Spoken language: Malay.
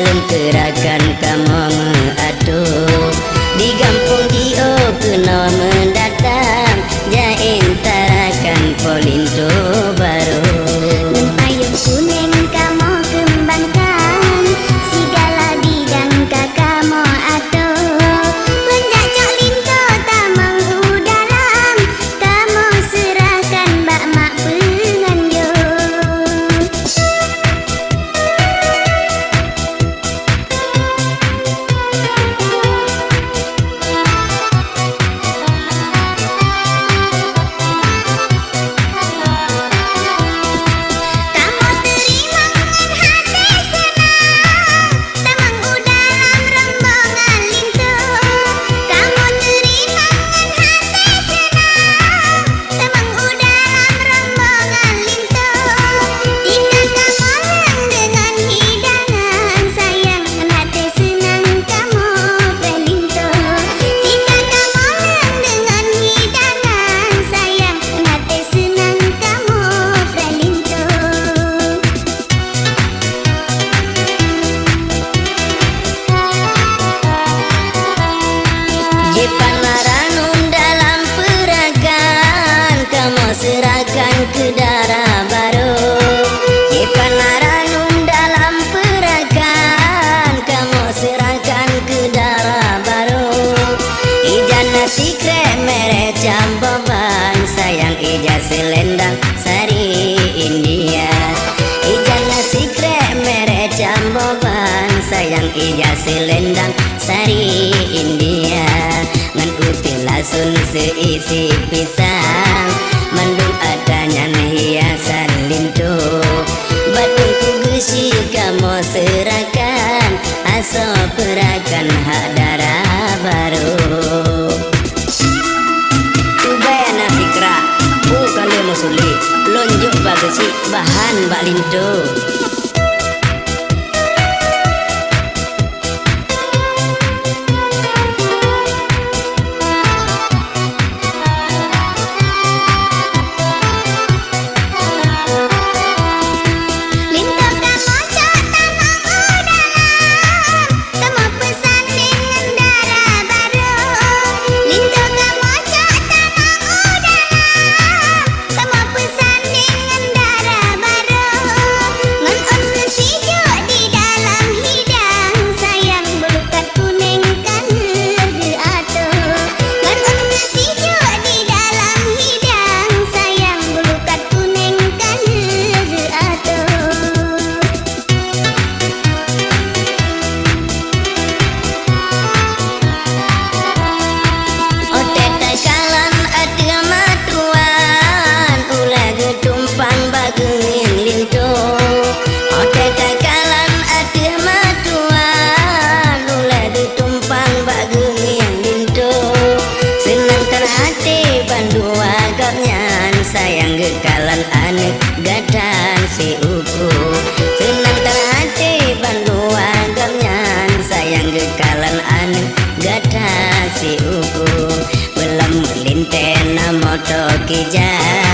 belum gerakan kamu mengatur di kampung Gio kena mendatang jain tarakan polinto baru payung kuning kamu kembangkan segala bidang kamu atur lenjak cok linto tamang udalam kamu serahkan bak mak penganjur. Serahkan ke darah baru Panaranum dalam perakan kamu serahkan ke darah baru Ijana sikre mere camboban sayang ija selendang sari India Ijana sikre mere camboban sayang ija selendang sari India Ngan util lasun seisi pisang mandung adanya hiasan linto batung kugusi kamu serahkan aso perakan hak darah baru ubayana fikra kali musuli lonjok bagasi bahan bak linto sayang gekalan anek gadan si uku senang terhati bandu agamnya sayang gekalan anek gadan si uku belum melintena moto kijang